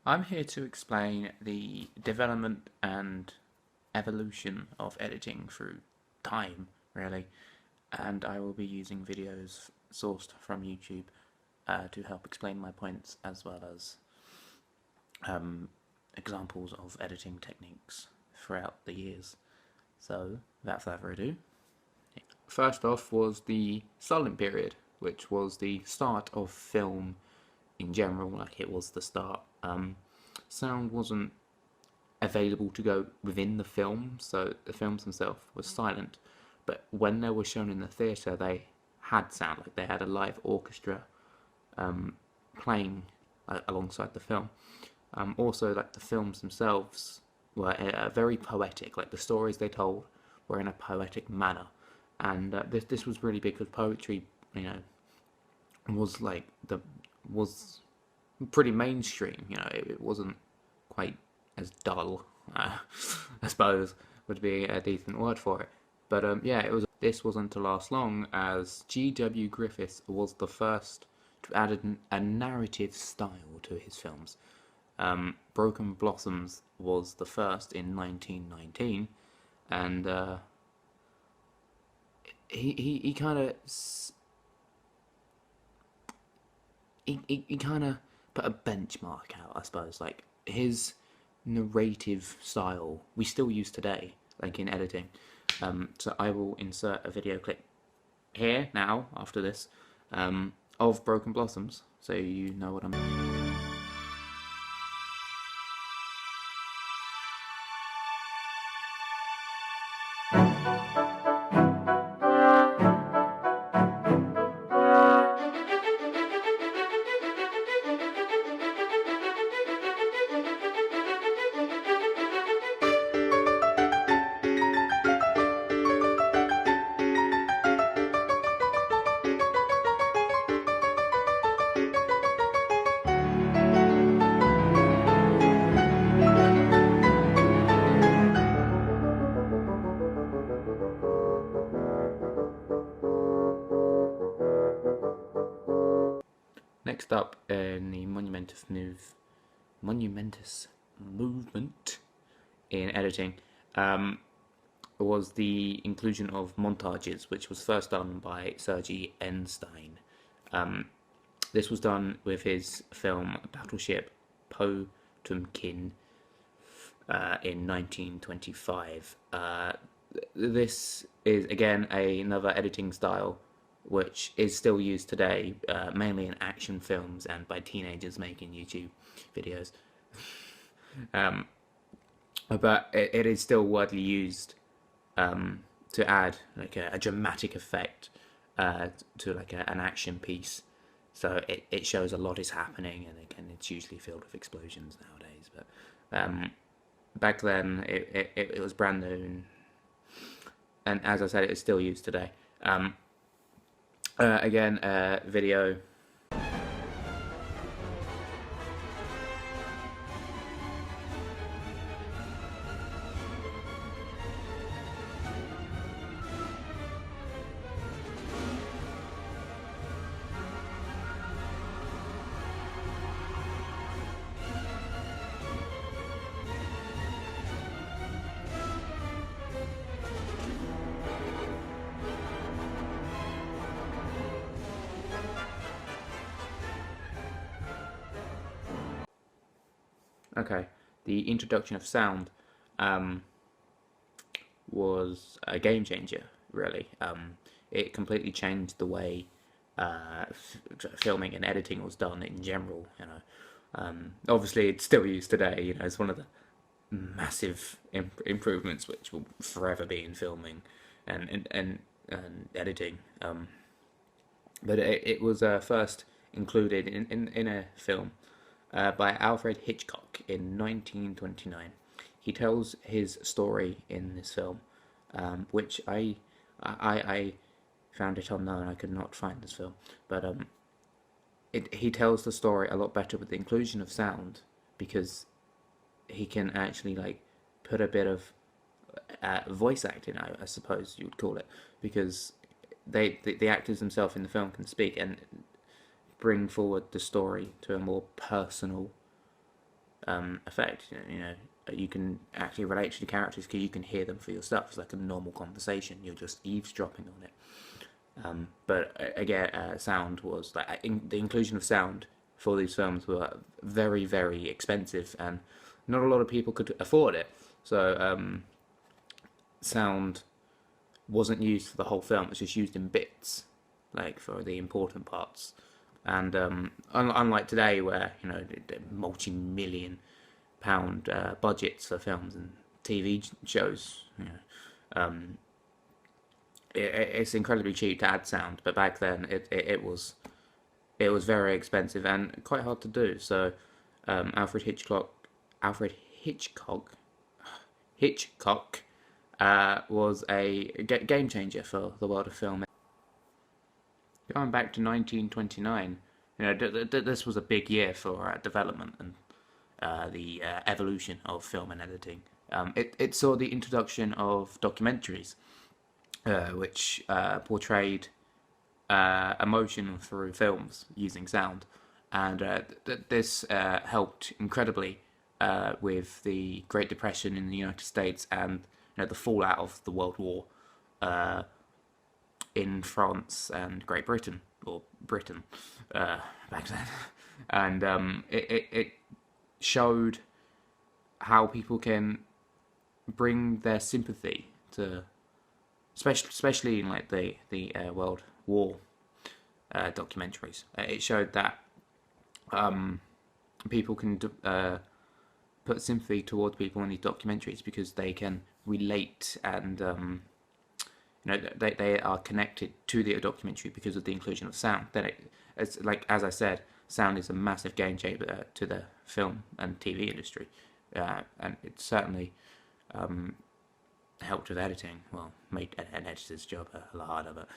I'm here to explain the development and evolution of editing through time, really, and I will be using videos sourced from YouTube to help explain my points as well as um, examples of editing techniques throughout the years. So, without further ado, first off was the silent period, which was the start of film in general, like it was the start. Sound wasn't available to go within the film, so the films themselves were silent. But when they were shown in the theatre, they had sound, like they had a live orchestra playing alongside the film. Also, like the films themselves were very poetic, like the stories they told were in a poetic manner, and this was really big because poetry, was like was pretty mainstream. It wasn't quite as dull, I suppose would be a decent word for it. But yeah, this wasn't to last long, as G.W. Griffiths was the first to add a narrative style to his films. Broken Blossoms was the first in 1919, and he kind of he kind of put a benchmark out, I suppose. Like his narrative style, we still use today, like in editing. So I will insert a video clip here now after this of Broken Blossoms, so you know what I mean. Next up in the monumentous movement in editing was the inclusion of montages, which was first done by Sergei Einstein. This was done with his film Battleship Potemkin in 1925. This is again another editing style which is still used today, mainly in action films and by teenagers making YouTube videos. But it is still widely used to add like a dramatic effect to like an action piece. So it shows a lot is happening, and again, it's usually filled with explosions nowadays. But back then, it was brand new, and as I said, it's still used today. Again, video. Okay, the introduction of sound was a game changer, really. It completely changed the way filming and editing was done in general. Obviously, it's still used today. It's one of the massive improvements which will forever be in filming and editing. But it was first included in a film by Alfred Hitchcock in 1929. He tells his story in this film, which I found it unknown. I could not find this film, but he tells the story a lot better with the inclusion of sound, because he can actually like put a bit of voice acting, I suppose you would call it, because the actors themselves in the film can speak and bring forward the story to a more personal effect. You know, you can actually relate to the characters because you can hear them for yourself. It's like a normal conversation. You're just eavesdropping on it. But again, sound was like the inclusion of sound for these films were very, very expensive, and not a lot of people could afford it. So sound wasn't used for the whole film; it was just used in bits, like for the important parts. And unlike today, where multi-million pound budgets for films and TV shows, it's incredibly cheap to add sound. But back then, it was very expensive and quite hard to do. So Alfred Hitchcock was a game changer for the world of film. Going back to 1929, this was a big year for development and the evolution of film and editing. It saw the introduction of documentaries, which portrayed emotion through films using sound, and this helped incredibly with the Great Depression in the United States and the fallout of the World War in France and Great Britain, or Britain back then, and it showed how people can bring their sympathy to, especially in like the World War documentaries. It showed that people can put sympathy towards people in these documentaries because they can relate and they are connected to the documentary because of the inclusion of sound. Then it's like, as I said, sound is a massive game changer to the film and TV industry, and it certainly helped with editing. Well, made an editor's job a lot harder, but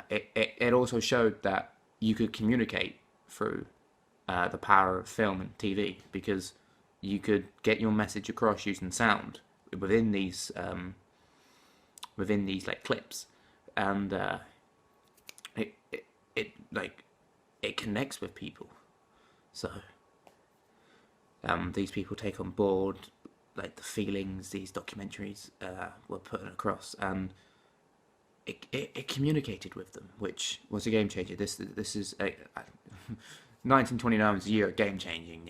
it also showed that you could communicate through the power of film and TV, because you could get your message across using sound within these like clips, and it connects with people. So these people take on board like the feelings these documentaries were putting across, and it communicated with them, which was a game changer. This is 1929 was a year of game changing,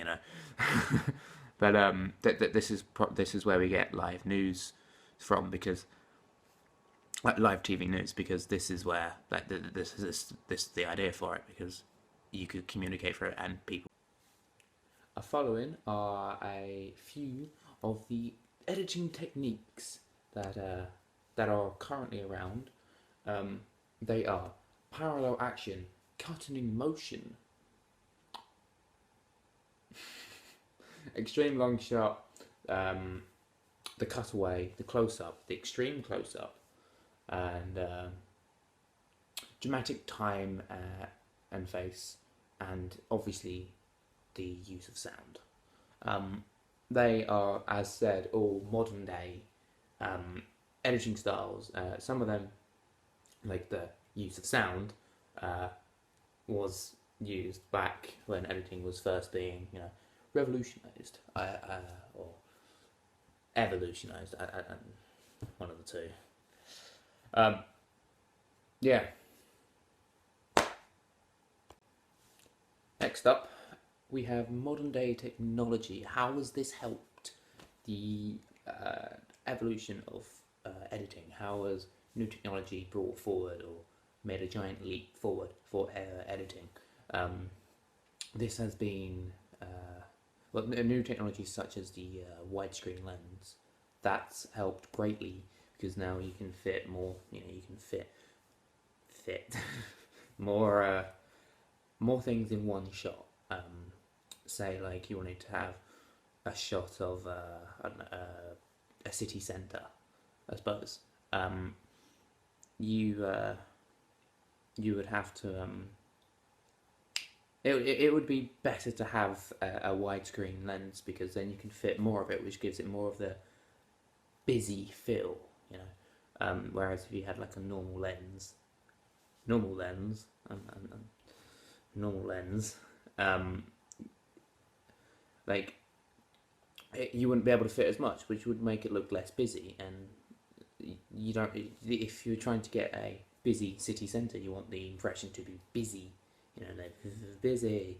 but this is where we get live news from, because like live TV news, because this is where like this is the idea for it, because you could communicate through it and people. Following are a few of the editing techniques that are currently around. They are parallel action, cutting in motion, extreme long shot, the cutaway, the close up, the extreme close up, and dramatic time and face, and obviously the use of sound. They are, as said, all modern day editing styles. Some of them, like the use of sound, was used back when editing was first being, revolutionized or evolutionized, one of the two. Yeah. Next up, we have modern day technology. How has this helped the evolution of editing? How has new technology brought forward or made a giant leap forward for editing? This has been new technologies such as the widescreen lens. That's helped greatly, because now you can fit more. You can fit more things in one shot. Say like you wanted to have a shot of a city centre, I suppose. You would have to. It would be better to have a widescreen lens, because then you can fit more of it, which gives it more of the busy feel, whereas if you had like a normal lens, like you wouldn't be able to fit as much, which would make it look less busy. And you don't. If you're trying to get a busy city centre, you want the impression to be busy. You know, like busy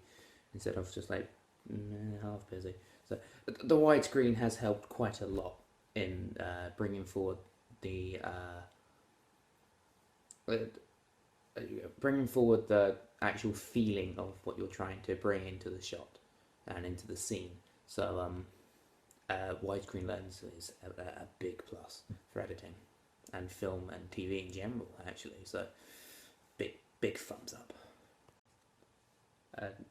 instead of just like half busy. So the widescreen has helped quite a lot in bringing forward the actual feeling of what you're trying to bring into the shot and into the scene. So widescreen lens is a big plus for editing and film and TV in general, actually. So big thumbs up.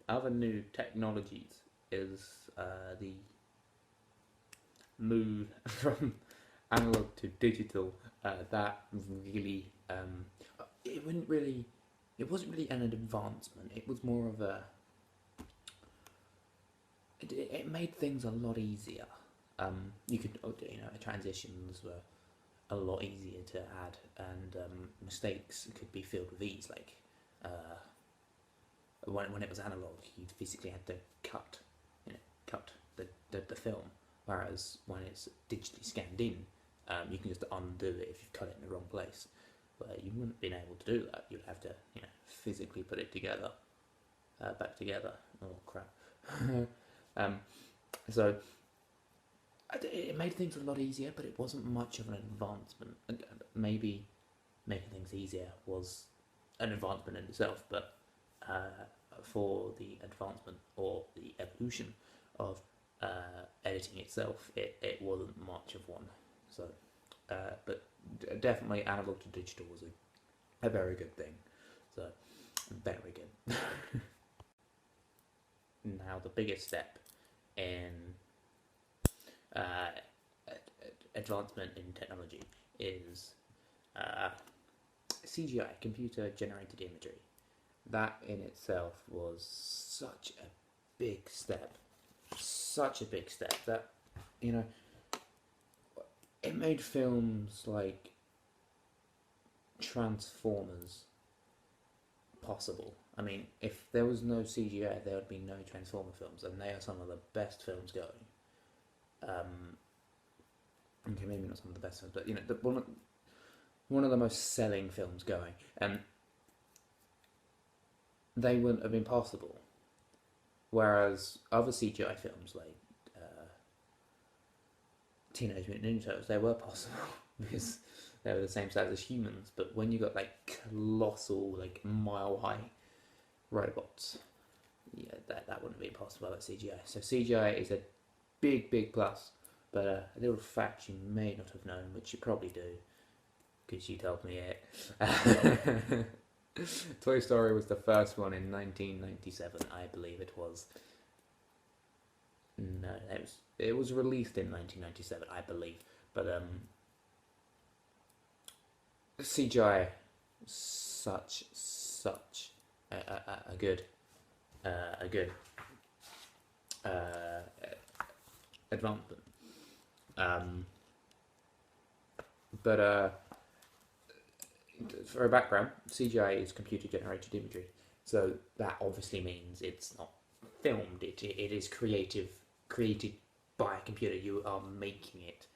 Other new technologies is the move from analog to digital. That really it wasn't really an advancement. It was more of a it made things a lot easier. You could, transitions were a lot easier to add, and mistakes could be filled with ease. Like when it was analog, you physically had to cut the film, whereas when it's digitally scanned in, you can just undo it if you've cut it in the wrong place. But you wouldn't have been able to do that. You'd have to, physically put it together, back together. Oh crap! So it made things a lot easier, but it wasn't much of an advancement. And maybe making things easier was an advancement in itself, but for the advancement or the evolution of editing itself, it wasn't much of one. So, but definitely analog to digital was a very good thing. So, very good. Now, the biggest step in advancement in technology is CGI, computer generated imagery. That in itself was such a big step, that, it made films like Transformers possible. I mean, if there was no CGI, there would be no Transformer films, and they are some of the best films going. Okay, maybe not some of the best films, but one of the most selling films going, and they wouldn't have been possible. Whereas other CGI films like Teenage Mutant Ninja Turtles, they were possible because they were the same size as humans. But when you got like colossal, like mile-high robots, yeah, that wouldn't be possible with CGI. So CGI is a big plus. But a little fact you may not have known, which you probably do, because you told me it. Toy Story was the first one in 1997, I believe it was. No, it was released in 1997, I believe. But CGI, such a good advancement. But for a background, CGI is computer generated imagery, so that obviously means it's not filmed. It is created by a computer. You are making it.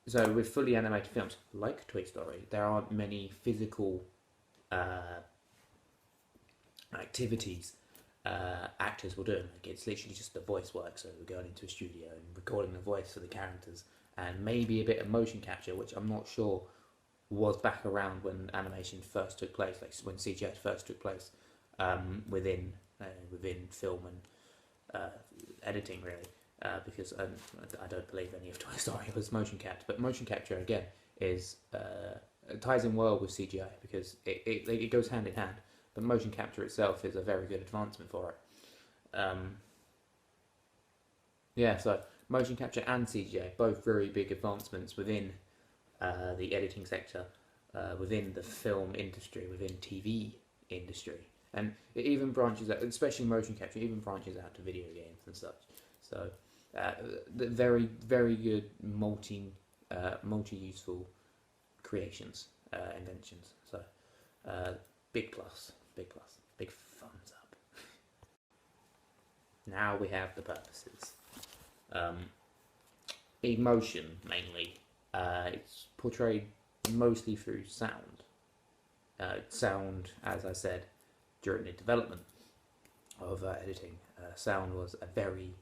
So with fully animated films like Toy Story, there aren't many physical activities actors will do. Like, it's literally just the voice work. So we're going into a studio and recording the voice for the characters, and maybe a bit of motion capture, which I'm not sure was back around when animation first took place, like when CGI first took place, within film and editing, really, because I don't believe any of Toy Story was motion capture. But motion capture again is ties in well with CGI because it goes hand in hand. But motion capture itself is a very good advancement for it. Yeah, so motion capture and CGI, both very big advancements within the editing sector, within the film industry, within TV industry. And it even branches out, especially motion capture, even branches out to video games and such. So, the very, very good multi-useful creations, inventions. So, big plus, big thumbs up. now we have the purposes. Emotion, mainly. It's portrayed mostly through sound. Sound, as I said, during the development of editing, sound was a very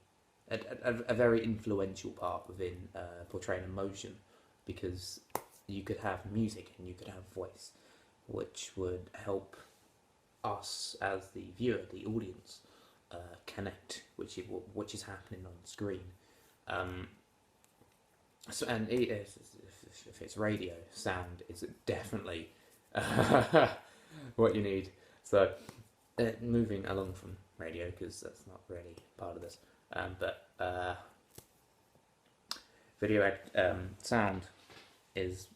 influential part within portraying emotion, because you could have music and you could have voice, which would help us as the viewer, the audience, connect, which is happening on the screen. So, and if it's radio, sound is definitely what you need. So, moving along from radio, because that's not really part of this, but video sound is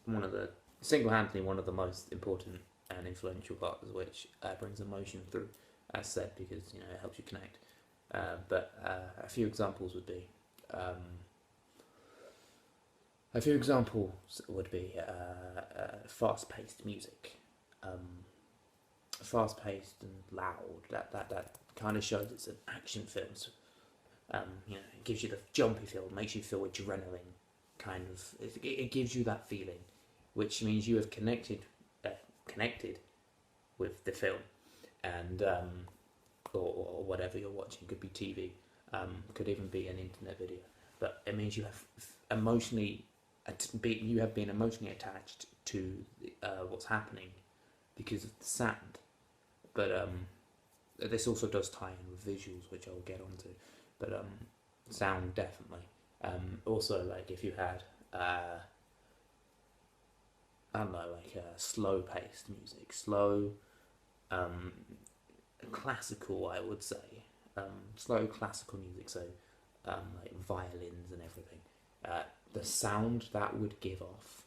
single-handedly one of the most important and influential parts, which brings emotion through, as said, because it helps you connect. But a few examples would be fast-paced music, fast-paced and loud. That kind of shows it's an action film. So, it gives you the jumpy feel, makes you feel adrenaline. Kind of, it gives you that feeling, which means you have connected with the film, and or whatever you're watching. Could be TV, could even be an internet video, but it means you have been emotionally attached to what's happening because of the sound. But this also does tie in with visuals, which I'll get onto. But sound definitely. Also, like if you had slow-paced music, slow, classical, I would say, slow classical music. So like violins and everything. The sound that would give off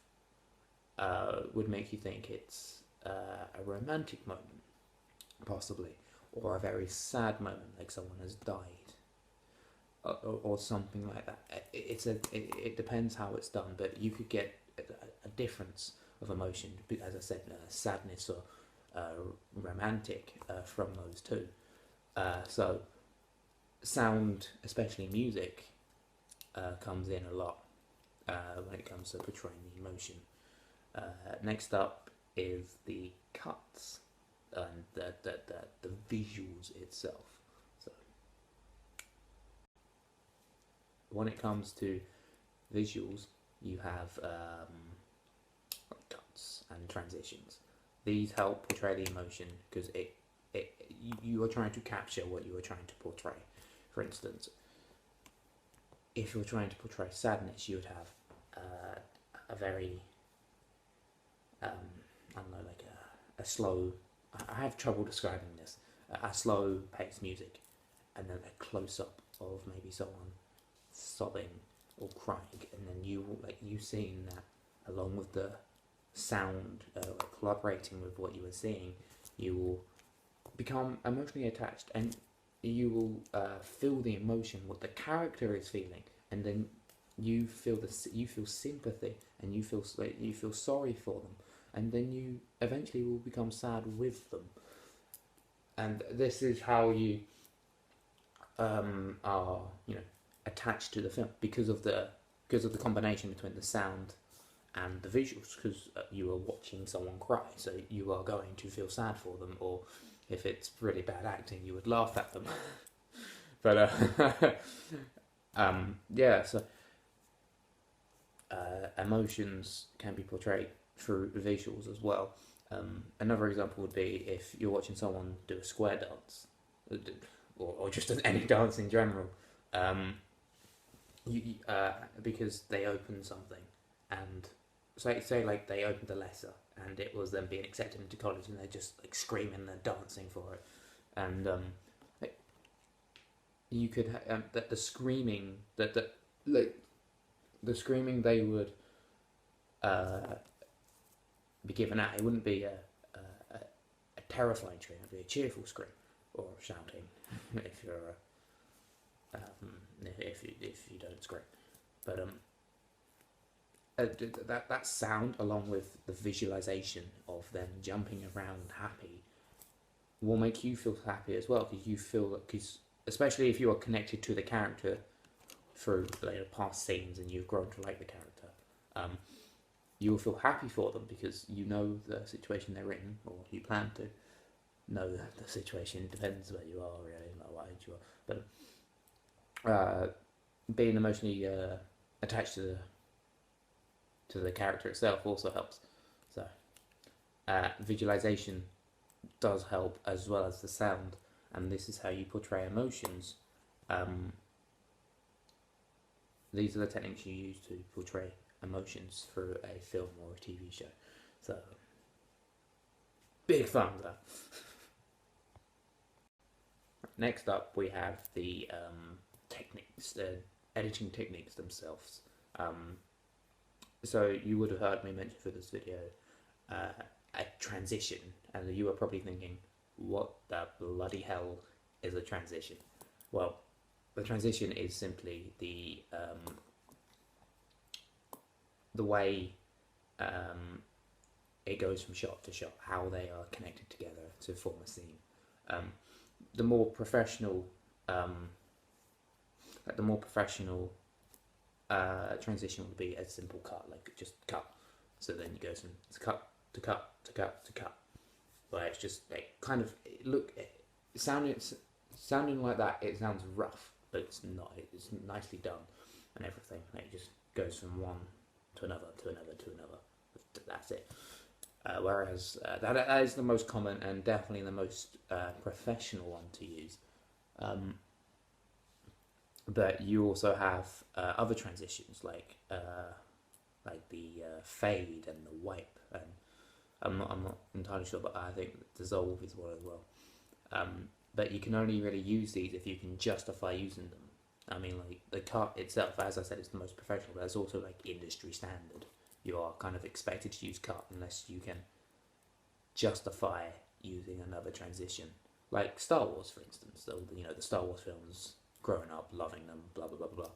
would make you think it's a romantic moment, possibly, or a very sad moment, like someone has died, or something like that. It depends how it's done, but you could get a difference of emotion, as I said, sadness or romantic from those two. So sound, especially music, comes in a lot when it comes to portraying the emotion. Next up is the cuts and the visuals itself. So when it comes to visuals, you have cuts and transitions. These help portray the emotion because you are trying to capture what you are trying to portray. For instance, if you're trying to portray sadness, you would have a very a slow. I have trouble describing this. A slow paced music, and then a close up of maybe someone sobbing or crying, and then you seeing that along with the sound, collaborating with what you are seeing, you will become emotionally attached, and you will feel the emotion, what the character is feeling, and then you feel sympathy, and you feel sorry for them, and then you eventually will become sad with them. And this is how you are attached to the film because of the combination between the sound and the visuals, because you are watching someone cry, so you are going to feel sad for them, or if it's really bad acting, you would laugh at them. But so emotions can be portrayed through visuals as well. Another example would be if you're watching someone do a square dance, or just any dance in general, because they opened something, and say like they opened a letter, and it was them being accepted into college, and they're just like screaming and dancing for it, and you could that the screaming the screaming they would be given out, it wouldn't be a terrifying scream, it would be a cheerful scream, or shouting if you're if you don't scream. But that sound, along with the visualization of them jumping around happy, will make you feel happy as well, because you feel that, because especially if you are connected to the character through past scenes and you've grown to like the character, you will feel happy for them because you know the situation they're in, or you plan to know the situation. It depends where you are, really, like what age you are. But being emotionally attached to the character itself also helps. So visualization does help as well as the sound, and this is how you portray emotions. These are the techniques you use to portray emotions through a film or a TV show. So, big thumbs up. Next up, we have the techniques, editing techniques themselves. So you would have heard me mention for this video a transition, and you are probably thinking, what the bloody hell is a transition? Well, the transition is simply the way it goes from shot to shot, how they are connected together to form a scene. The more professional, transition would be a simple cut, like just cut. So then it goes from cut to cut to cut to cut. Where it's just like kind of sounding like that. It sounds rough, but it's not. It's nicely done and everything. And it just goes from one to another to another to another. That's it. Whereas that is the most common and definitely the most professional one to use. But you also have other transitions like the fade and the wipe, and I'm not entirely sure, but I think dissolve is one as well. But you can only really use these if you can justify using them. I mean, like the cut itself, as I said, is the most professional, but it's also like industry standard. You are kind of expected to use cut unless you can justify using another transition, like Star Wars, for instance. The Star Wars films, growing up, loving them, blah blah blah blah.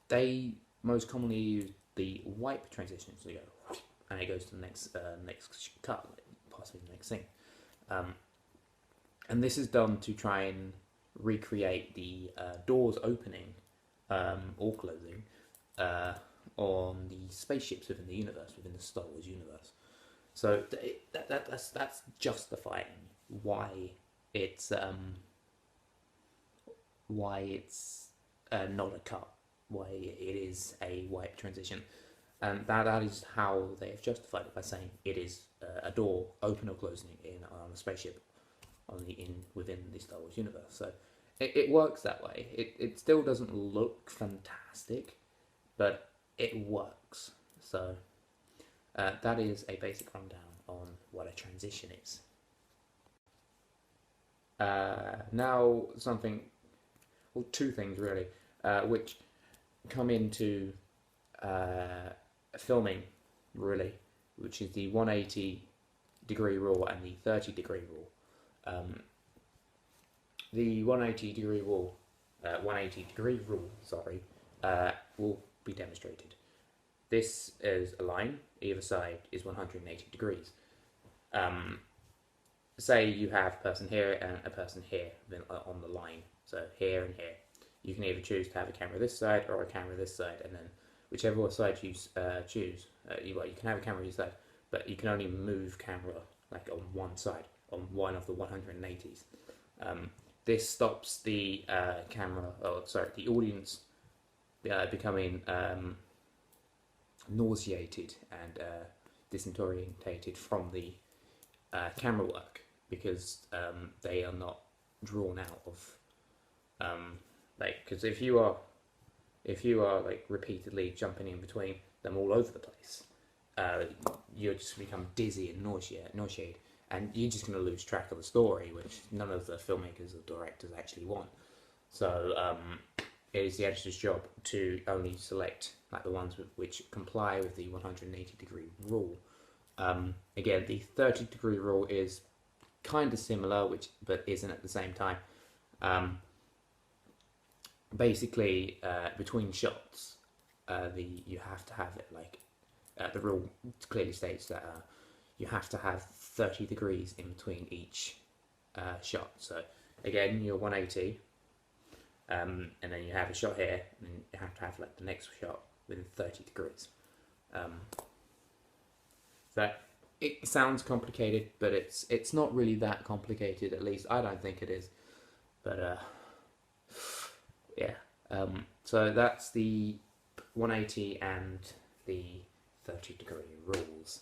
They most commonly use the wipe transition, so you go, and it goes to the next cut, possibly the next thing. And this is done to try and recreate the doors opening or closing on the spaceships within the universe, within the Star Wars universe. So that's justifying why it's not a cut, why it is a wipe transition, and that is how they have justified it by saying it is a door open or closing on a spaceship within the Star Wars universe. So it works that way. It still doesn't look fantastic, but it works. So that is a basic rundown on what a transition is. Now two things really, which come into filming really, which is the 180-degree rule and the 30-degree rule. The 180-degree rule, will be demonstrated. This is a line. Either side is 180 degrees. Say you have a person here and a person here on the line. So here and here. You can either choose to have a camera this side or a camera this side, and then whichever side you choose, you can have a camera this side, but you can only move camera like on one side, on one of the 180s. This stops the the audience becoming nauseated and disorientated from the camera work, because they are not drawn out of because if you are like repeatedly jumping in between them all over the place, you just become dizzy and nauseated, and you're just going to lose track of the story, which none of the filmmakers or directors actually want. So it is the editor's job to only select like the ones which comply with the 180-degree rule. Again, the 30-degree rule is kind of similar, but isn't at the same time. Basically, between shots, you have to have it like the rule clearly states that you have to have 30 degrees in between each shot. So again, you're 180, and then you have a shot here, and you have to have like the next shot within 30 degrees. So it sounds complicated, but it's not really that complicated. At least I don't think it is. But yeah. So that's the 180 and the 30-degree rules.